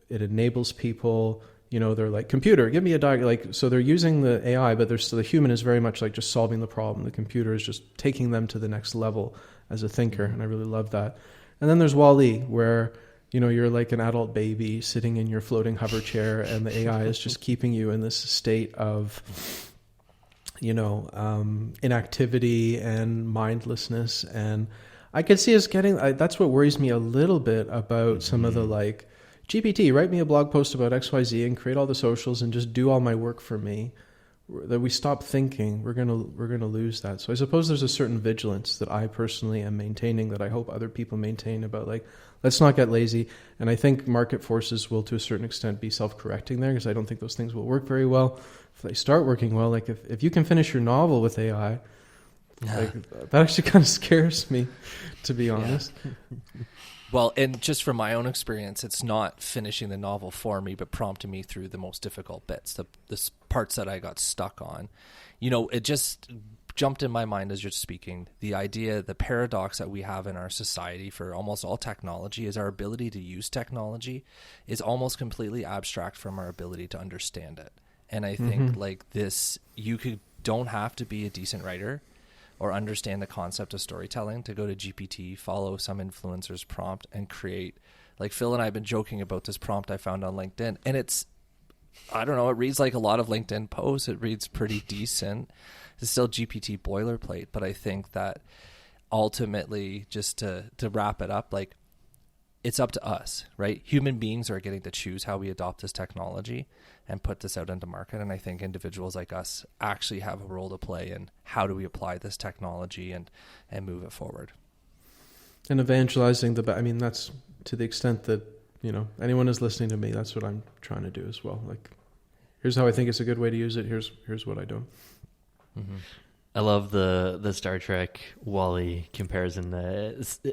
it enables people, they're like, computer, give me a diagram. Like, so they're using the AI, but the human is very much like just solving the problem. The computer is just taking them to the next level as a thinker. And I really love that. And then there's WALL-E where, you're like an adult baby sitting in your floating hover chair and the AI is just keeping you in this state of, inactivity and mindlessness. And I could see us that's what worries me a little bit about some of the like, GPT, write me a blog post about XYZ and create all the socials and just do all my work for me. That we stop thinking, we're gonna lose that. So I suppose there's a certain vigilance that I personally am maintaining that I hope other people maintain about like, let's not get lazy. And I think market forces will to a certain extent be self-correcting there because I don't think those things will work very well. If they start working well, like if you can finish your novel with AI, like, that actually kind of scares me, to be honest.
Well, and just from my own experience, it's not finishing the novel for me, but prompting me through the most difficult bits, the parts that I got stuck on. It just jumped in my mind as you're speaking. The idea, the paradox that we have in our society for almost all technology is our ability to use technology is almost completely abstract from our ability to understand it. And I think like this, don't have to be a decent writer or understand the concept of storytelling to go to GPT, follow some influencer's prompt and create, like Phil and I have been joking about this prompt I found on LinkedIn. And it's, I don't know, it reads like a lot of LinkedIn posts. It reads pretty decent. It's still GPT boilerplate, but I think that ultimately, just to wrap it up, like it's up to us, right? Human beings are getting to choose how we adopt this technology and put this out into market. And I think individuals like us actually have a role to play in how do we apply this technology and move it forward.
And evangelizing that's to the extent that, anyone is listening to me, that's what I'm trying to do as well. Like, here's how I think it's a good way to use it. Here's what I do.
Mm-hmm. I love the Star Trek WALL-E comparison.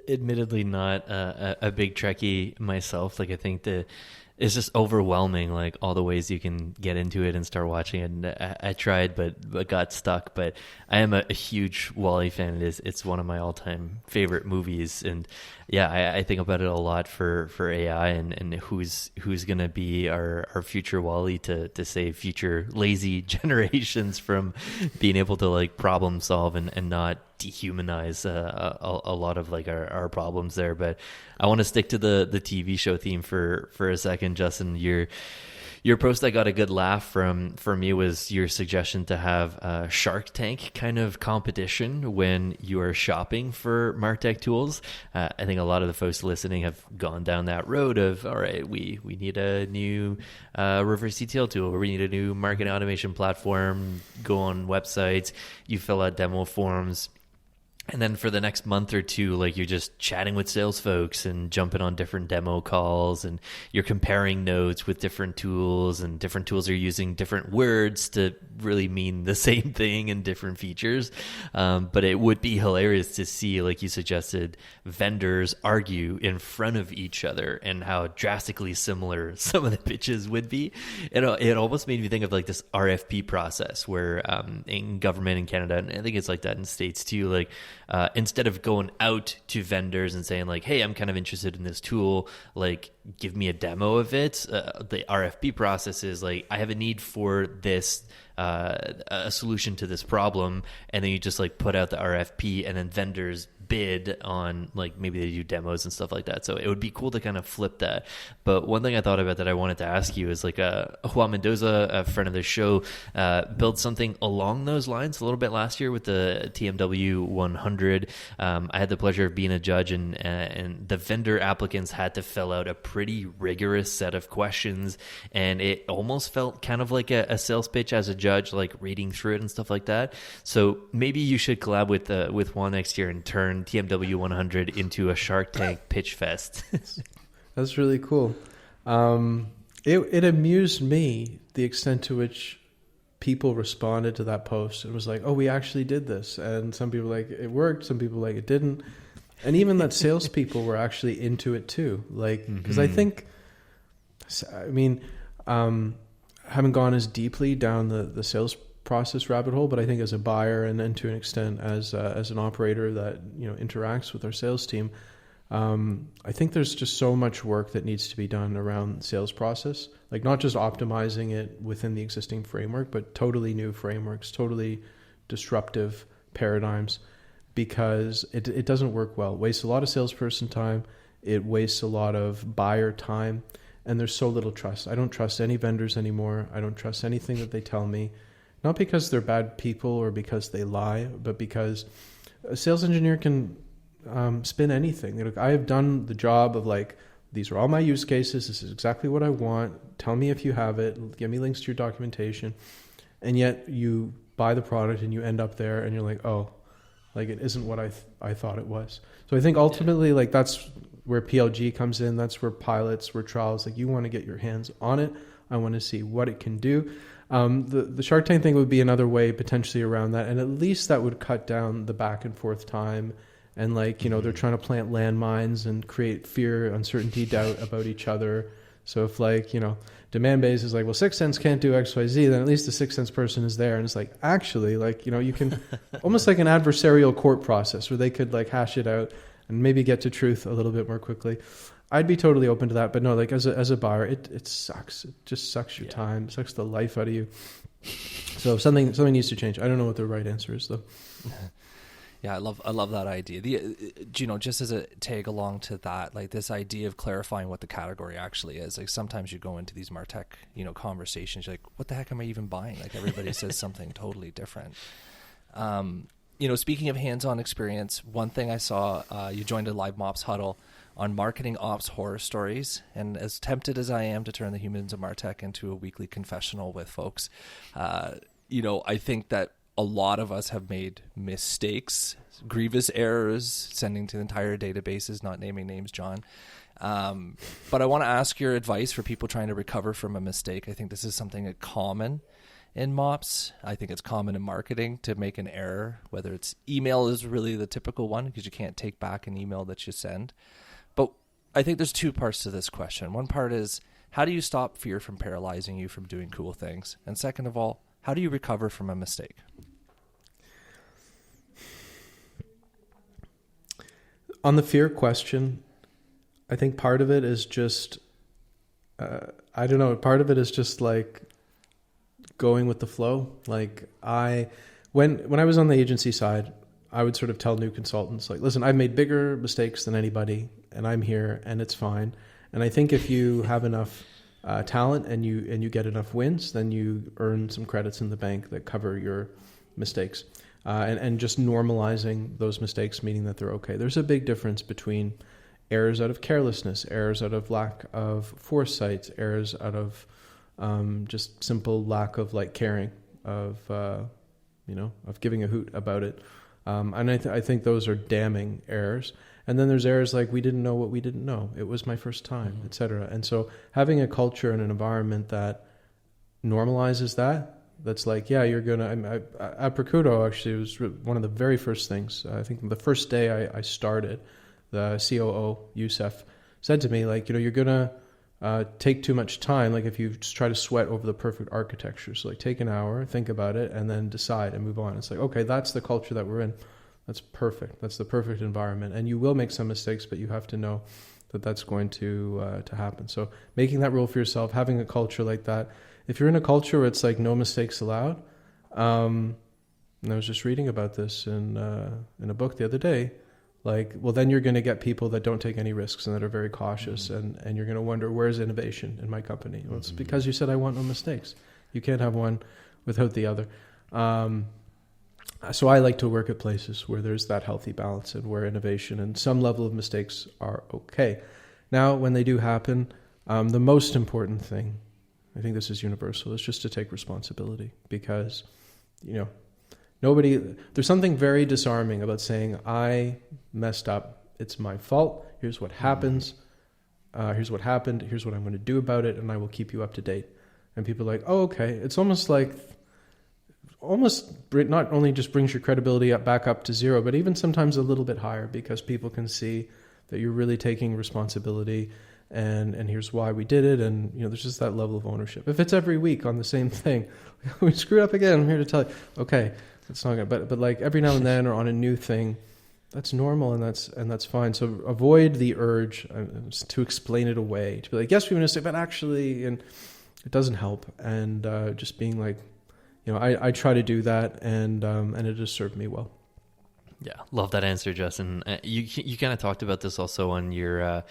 Admittedly not a big Trekkie myself. Like I think it's just overwhelming, like all the ways you can get into it and start watching it. And I tried, but got stuck. But I am a huge WALL-E fan. It's one of my all-time favorite movies. And yeah, I think about it a lot for AI and who's going to be our future WALL-E to save future lazy generations from being able to like problem solve and not dehumanize a lot of like our problems there. But I want to stick to the TV show theme for a second. Justin, your post that got a good laugh from me was your suggestion to have a Shark Tank kind of competition when you are shopping for Martech tools. I think a lot of the folks listening have gone down that road of, all right, we need a new reverse ETL tool, or we need a new marketing automation platform, go on websites, you fill out demo forms. And then for the next month or two, like you're just chatting with sales folks and jumping on different demo calls, and you're comparing notes with different tools, and different tools are using different words to really mean the same thing and different features. But it would be hilarious to see, like you suggested, vendors argue in front of each other and how drastically similar some of the pitches would be. It almost made me think of like this RFP process where in government in Canada, and I think it's like that in the States too, like instead of going out to vendors and saying like, hey, I'm kind of interested in this tool, like give me a demo of it. The RFP process is like, I have a need for this, a solution to this problem. And then you just like put out the RFP, and then vendors bid on, like, maybe they do demos and stuff like that. So it would be cool to kind of flip that. But one thing I thought about that I wanted to ask you is like Juan Mendoza, a friend of the show, built something along those lines a little bit last year with the TMW 100. I had the pleasure of being a judge, and the vendor applicants had to fill out a pretty rigorous set of questions, and it almost felt kind of like a sales pitch as a judge, like reading through it and stuff like that. So maybe you should collab with Juan next year and turn TMW 100 into a Shark Tank pitch fest.
That's really cool. It amused me the extent to which people responded to that post and was like, oh, we actually did this. And some people like it worked, some people like it didn't. And even that salespeople were actually into it too. Like, because I think, I mean, haven't gone as deeply down the sales process rabbit hole, but I think as a buyer and then to an extent as an operator that, you know, interacts with our sales team, I think there's just so much work that needs to be done around the sales process, like not just optimizing it within the existing framework, but totally new frameworks, totally disruptive paradigms, because it doesn't work well. It wastes a lot of salesperson time. It wastes a lot of buyer time, and there's so little trust. I don't trust any vendors anymore. I don't trust anything that they tell me, not because they're bad people or because they lie, but because a sales engineer can spin anything. Like, I have done the job of like, these are all my use cases. This is exactly what I want. Tell me if you have it. Give me links to your documentation. And yet you buy the product and you end up there and you're like, oh, like it isn't what I thought it was. So I think ultimately, like that's where PLG comes in. That's where pilots, where trials, like you want to get your hands on it. I want to see what it can do. The Shark Tank thing would be another way potentially around that. And at least that would cut down the back and forth time. And like, you know, they're trying to plant landmines and create fear, uncertainty, doubt about each other. So if like, you know, demand base is like, well, 6 Sense can't do X, Y, Z, then at least the 6 Sense person is there. And it's like, actually, like, you know, you can almost like an adversarial court process where they could like hash it out and maybe get to truth a little bit more quickly. I'd be totally open to that. But no, like as a buyer, it sucks. It just sucks your time, sucks the life out of you. So something needs to change. I don't know what the right answer is though.
Yeah, I love that idea. You know, just as a tag along to that, like this idea of clarifying what the category actually is. Like sometimes you go into these Martech, you know, conversations, you're like, what the heck am I even buying? Like everybody says something totally different. You know, speaking of hands-on experience, one thing I saw, you joined a live MOPS huddle on marketing ops horror stories. And as tempted as I am to turn the humans of Martech into a weekly confessional with folks, you know, I think that a lot of us have made mistakes, grievous errors, sending to entire databases, not naming names, John. But I want to ask your advice for people trying to recover from a mistake. I think this is something that's common in MOPS. I think it's common in marketing to make an error, whether it's email is really the typical one because you can't take back an email that you send. But I think there's two parts to this question. One part is, how do you stop fear from paralyzing you from doing cool things? And second of all, how do you recover from a mistake?
On the fear question, I think part of it is just, I don't know, part of it is just like going with the flow. Like when I was on the agency side, I would sort of tell new consultants, like, listen, I've made bigger mistakes than anybody and I'm here and it's fine. And I think if you have enough talent and you get enough wins, then you earn some credits in the bank that cover your mistakes. And just normalizing those mistakes, meaning that they're okay. There's a big difference between errors out of carelessness, errors out of lack of foresight, errors out of just simple lack of like caring, of giving a hoot about it. And I think those are damning errors. And then there's errors like we didn't know what we didn't know. It was my first time, et cetera. And so having a culture and an environment that normalizes that, that's like, yeah, you're going to... At Percudo, actually, it was one of the very first things. I think the first day I started, the COO, Youssef, said to me, like, you know, you're going to take too much time, like if you just try to sweat over the perfect architecture. So like take an hour, think about it, and then decide and move on. It's like, okay, that's the culture that we're in. That's perfect. That's the perfect environment. And you will make some mistakes, but you have to know that that's going to happen. So making that rule for yourself, having a culture like that. If you're in a culture where it's like no mistakes allowed, and I was just reading about this in a book the other day, like, well, then you're going to get people that don't take any risks and that are very cautious, and you're going to wonder, where's innovation in my company? Well, it's because you said I want no mistakes. You can't have one without the other. So I like to work at places where there's that healthy balance and where innovation and some level of mistakes are okay. Now, when they do happen, the most important thing I think this is universal, is just to take responsibility, because, there's something very disarming about saying, I messed up, it's my fault, here's what happens, here's what happened, here's what I'm going to do about it, and I will keep you up to date. And people are like, oh, okay. It's almost not only just brings your credibility back up to zero, but even sometimes a little bit higher, because people can see that you're really taking responsibility, and here's why we did it. And, there's just that level of ownership. If it's every week on the same thing, we screwed up again, I'm here to tell you, okay, that's not good. But like every now and then, or on a new thing, that's normal, and that's fine. So avoid the urge to explain it away, to be like, yes, we want to say, but actually, and it doesn't help. And just being like, I try to do that, and it has served me well.
Yeah, love that answer, Justin. You kind of talked about this also on your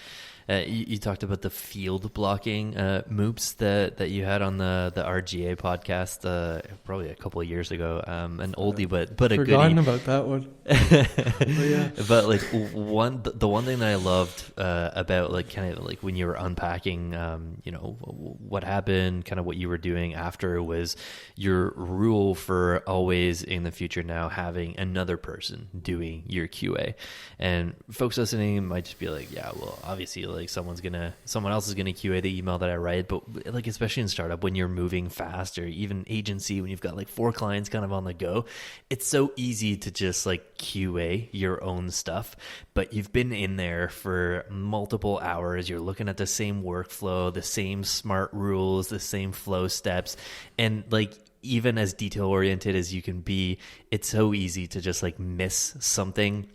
you talked about the field blocking moops that you had on the RGA podcast probably a couple of years ago. An oldie, but a goodie.
Forgotten about that one. Yeah.
But like the one thing that I loved about like kind of like when you were unpacking, what happened, kind of what you were doing after, was your rule for always in the future now having another person doing your QA. And folks listening might just be like, yeah, well, obviously, like someone else is gonna QA the email that I write. But like, especially in startup, when you're moving fast, or even agency, when you've got like 4 clients kind of on the go, it's so easy to just like QA your own stuff. But you've been in there for multiple hours, you're looking at the same workflow, the same smart rules, the same flow steps, and like, even as detail oriented as you can be, it's so easy to just like miss something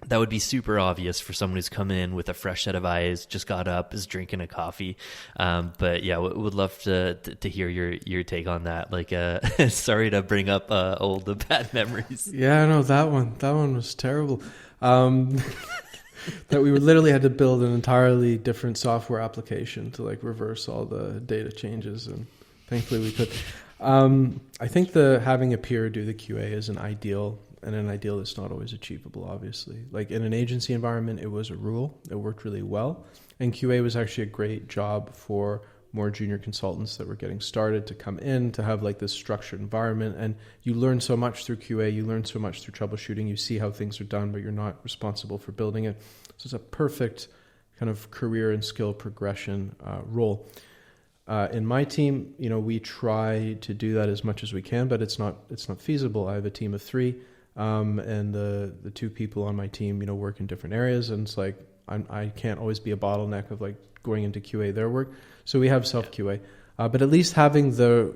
that would be super obvious for someone who's coming in with a fresh set of eyes, just got up, is drinking a coffee. But yeah, would love to hear your take on that. Like, sorry to bring up old bad memories.
Yeah, no, that one was terrible. That we literally had to build an entirely different software application to like reverse all the data changes, and thankfully we could. I think having a peer do the QA is an ideal, and an ideal is not always achievable, obviously. Like in an agency environment, it was a rule. It worked really well. And QA was actually a great job for more junior consultants that were getting started to come in, to have like this structured environment. And you learn so much through QA, you learn so much through troubleshooting, you see how things are done, but you're not responsible for building it. So it's a perfect kind of career and skill progression role. In my team, we try to do that as much as we can, but it's not feasible. I have a team of 3, and the 2 people on my team, work in different areas, and it's like I can't always be a bottleneck of like going into QA their work. So we have self QA, but at least having the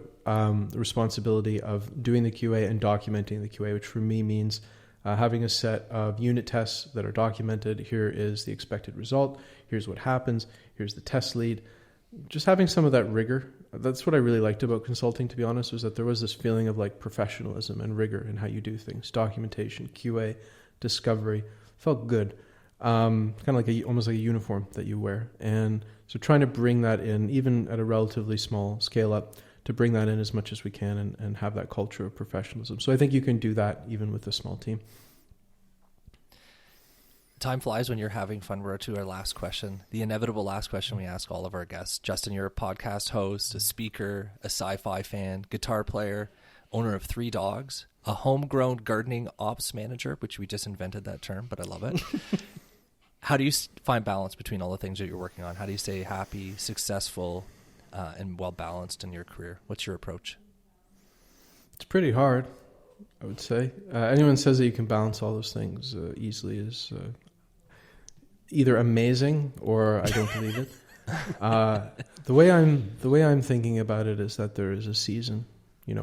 responsibility of doing the QA and documenting the QA, which for me means having a set of unit tests that are documented. Here is the expected result. Here's what happens. Here's the test lead. Just having some of that rigor. That's what I really liked about consulting, to be honest, was that there was this feeling of like professionalism and rigor in how you do things. Documentation, QA, discovery, felt good. Kind of like almost like a uniform that you wear. And so trying to bring that in, even at a relatively small scale up, to bring that in as much as we can, and have that culture of professionalism. So I think you can do that even with a small team.
Time flies when you're having fun. We're to our last question, the inevitable last question we ask all of our guests. Justin, you're a podcast host, a speaker, a sci-fi fan, guitar player, owner of 3 dogs, a homegrown gardening ops manager, which we just invented that term, but I love it. How do you find balance between all the things that you're working on? How do you stay happy, successful, and well-balanced in your career? What's your approach?
It's pretty hard, I would say. Anyone says that you can balance all those things easily is either amazing or I don't believe it. The way I'm thinking about it is that there is a season,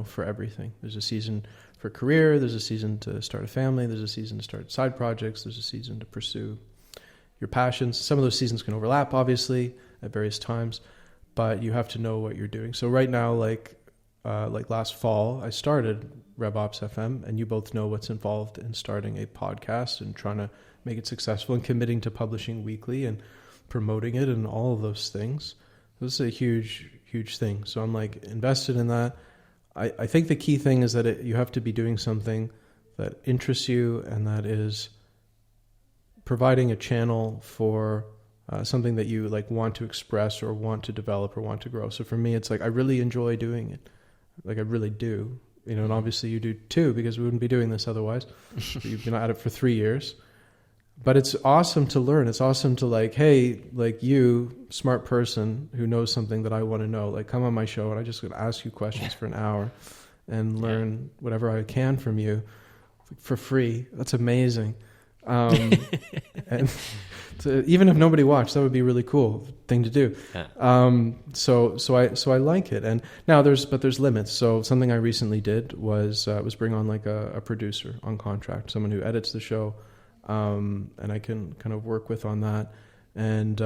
for everything. There's a season for career. There's a season to start a family. There's a season to start side projects. There's a season to pursue your passions. Some of those seasons can overlap, obviously, at various times, but you have to know what you're doing. So right now, like last fall, I started RevOps FM, and you both know what's involved in starting a podcast and trying to make it successful and committing to publishing weekly and promoting it and all of those things. This is a huge, huge thing. So I'm like invested in that. I think the key thing is that you have to be doing something that interests you and that is providing a channel for something that you like want to express or want to develop or want to grow. So for me, it's like I really enjoy doing it. Like I really do. And obviously you do too, because we wouldn't be doing this otherwise. You've been at it for 3 years. But it's awesome to learn. It's awesome to like, hey, like you, smart person who knows something that I want to know, like come on my show and I just going to ask you questions for an hour and learn whatever I can from you for free. That's amazing. And even if nobody watched, that would be a really cool thing to do. Yeah. So I like it. And now there's limits. So something I recently did was bring on like a producer on contract, someone who edits the show. And I can kind of work with on that. And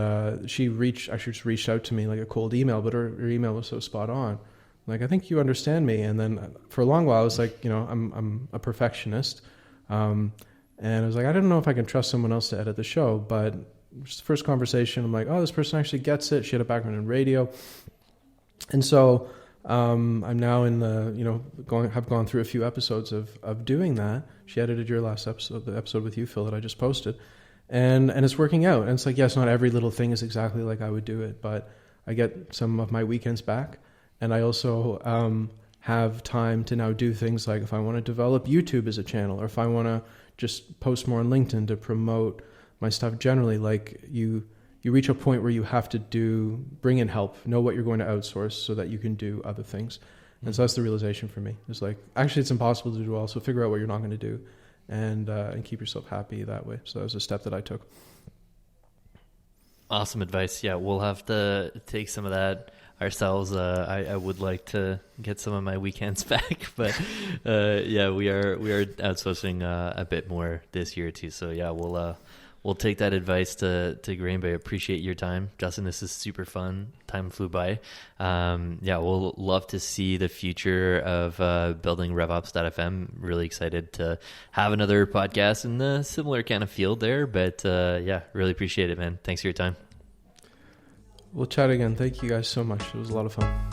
she just reached out to me like a cold email, but her email was so spot on. Like, I think you understand me. And then for a long while, I was like, I'm a perfectionist. And I was like, I don't know if I can trust someone else to edit the show. But just the first conversation, I'm like, oh, this person actually gets it. She had a background in radio. And so I'm now in the, have gone through a few episodes of doing that. She edited your last episode, the episode with you, Phil, that I just posted. And it's working out. And it's like, yes, not every little thing is exactly like I would do it, but I get some of my weekends back. And I also have time to now do things like if I want to develop YouTube as a channel, or if I want to just post more on LinkedIn to promote my stuff generally, like you reach a point where you have to bring in help, know what you're going to outsource so that you can do other things. And so that's the realization for me. It's like, actually it's impossible to do all, so figure out what you're not going to do and keep yourself happy that way. So that was a step that I took.
Awesome advice. Yeah, we'll have to take some of that ourselves. I would like to get some of my weekends back, but we are outsourcing a bit more this year too. So yeah, we'll take that advice to grain. But I appreciate your time, Justin. This is super fun. Time flew by. We'll love to see the future of building RevOps.fm. Really excited to have another podcast in the similar kind of field there. But really appreciate it, man. Thanks for your time.
We'll chat again. Thank you guys so much. It was a lot of fun.